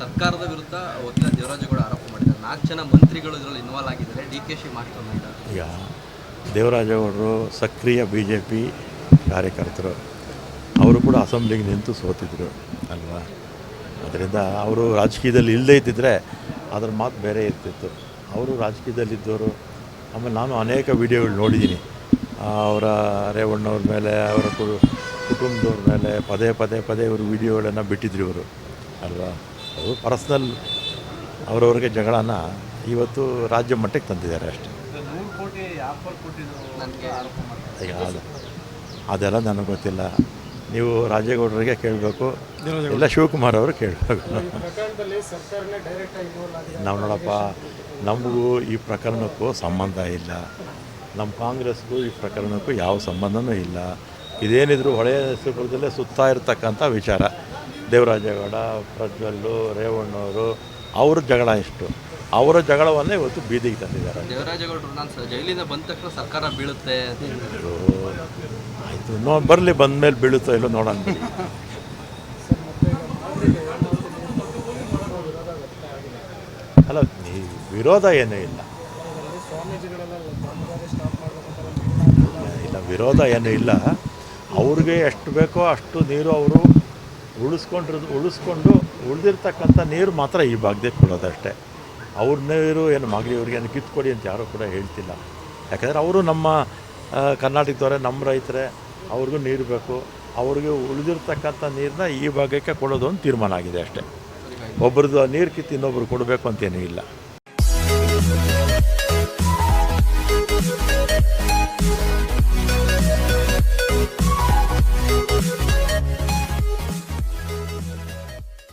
ಸರ್ಕಾರದ ವಿರುದ್ಧ ವಕೀಲ ದೇವರಾಜೇಗೌಡ ಆರೋಪ ಮಾಡಿದ್ದಾರೆ. 4 ಜನ ಮಂತ್ರಿಗಳು ಇದರಲ್ಲಿ ಇನ್ವಾಲ್ವ್ ಆಗಿದ್ದಾರೆ. DKC master mind. ಈಗ ದೇವರಾಜೇಗೌಡರು ಸಕ್ರಿಯ BJP ಕಾರ್ಯಕರ್ತರು. ಅವರು ಕೂಡ ಅಸೆಂಬ್ಲಿಗೆ ನಿಂತು ಸೋತಿದ್ರು ಅಲ್ವಾ. ಅದರಿಂದ ಅವರು ರಾಜಕೀಯದಲ್ಲಿ ಇಲ್ಲದೇ ಇದ್ದಿದ್ದರೆ ಅದರ ಮಾತು ಬೇರೆ ಇರ್ತಿತ್ತು. ಅವರು ರಾಜಕೀಯದಲ್ಲಿದ್ದವರು. ಆಮೇಲೆ ನಾನು ಅನೇಕ ವಿಡಿಯೋಗಳು ನೋಡಿದ್ದೀನಿ. ಅವರ ರೇವಣ್ಣವ್ರ ಮೇಲೆ, ಅವರ ಕುಟುಂಬದವ್ರ ಮೇಲೆ ಪದೇ ಇವರು ವಿಡಿಯೋಗಳನ್ನು ಬಿಟ್ಟಿದ್ರು ಇವರು ಅಲ್ವಾ. ಅವರು ಪರ್ಸ್ನಲ್ ಅವರವ್ರಿಗೆ ಜಗಳನ ಇವತ್ತು ರಾಜ್ಯ ಮಟ್ಟಕ್ಕೆ ತಂದಿದ್ದಾರೆ ಅಷ್ಟೇ. ಈಗ ಅದೆಲ್ಲ ನನಗೆ ಗೊತ್ತಿಲ್ಲ. ನೀವು ರಾಜೇಗೌಡರಿಗೆ ಕೇಳಬೇಕು, ಇಲ್ಲ ಶಿವಕುಮಾರ್ ಅವರು ಕೇಳಬೇಕು. ನಾವು ನೋಡಪ್ಪ, ನಮಗೂ ಈ ಪ್ರಕರಣಕ್ಕೂ ಸಂಬಂಧ ಇಲ್ಲ. ನಮ್ಮ ಕಾಂಗ್ರೆಸ್ಗೂ ಈ ಪ್ರಕರಣಕ್ಕೂ ಯಾವ ಸಂಬಂಧವೂ ಇಲ್ಲ. ಇದೇನಿದ್ರು ಹೊಳೆನರಸೀಪುರದಲ್ಲೇ ಸುತ್ತಾ ಇರ್ತಕ್ಕಂಥ ವಿಚಾರ. ದೇವರಾಜೇಗೌಡ, ಪ್ರಜ್ವಲ್ಲು, ರೇವಣ್ಣವರು ಅವ್ರ ಜಗಳ ಇಷ್ಟು. ಅವರ ಜಗಳವನ್ನೇ ಇವತ್ತು ಬೀದಿಗೆ ತಂದಿದ್ದಾರೆ. ದೇವರಾಜೇಗೌಡರು ನಾನು ಜೈಲಿಂದ ಬಂದ ತಕ್ಷಣ ಸರ್ಕಾರ ಬೀಳುತ್ತೆ. ಆಯಿತು, ಬರಲಿ, ಬಂದ ಮೇಲೆ ಬೀಳುತ್ತೋ ಇಲ್ಲೋ ನೋಡೋಣ. ಅಲ್ಲ, ವಿರೋಧ ಏನೂ ಇಲ್ಲ. ವಿರೋಧ ಏನೂ ಇಲ್ಲ. ಅವ್ರಿಗೆ ಎಷ್ಟು ಬೇಕೋ ಅಷ್ಟು ನೀರು ಅವರು ಉಳಿಸ್ಕೊಂಡು ಉಳಿದಿರ್ತಕ್ಕಂಥ ನೀರು ಮಾತ್ರ ಈ ಭಾಗದಲ್ಲಿ ಕೊಡೋದಷ್ಟೇ. ಅವ್ರ ನೀರು ಏನು ಮಾಗಡಿಯವ್ರಿಗೆ ಏನು ಕಿತ್ಕೊಡಿ ಅಂತ ಯಾರೂ ಕೂಡ ಹೇಳ್ತಿಲ್ಲ. ಯಾಕಂದರೆ ಅವರು ನಮ್ಮ ಕರ್ನಾಟಕದವರೇ, ನಮ್ಮ ರೈತರೇ, ಅವ್ರಿಗೂ ನೀರು ಬೇಕು. ಅವ್ರಿಗೆ ಉಳಿದಿರ್ತಕ್ಕಂಥ ನೀರನ್ನ ಈ ಭಾಗಕ್ಕೆ ಕೊಡೋದು ಒಂದು ತೀರ್ಮಾನ ಆಗಿದೆ ಅಷ್ಟೇ. ಒಬ್ರದ್ದು ನೀರು ಕಿತ್ತು ಇನ್ನೊಬ್ರು ಕೊಡಬೇಕು ಅಂತೇನೂ ಇಲ್ಲ.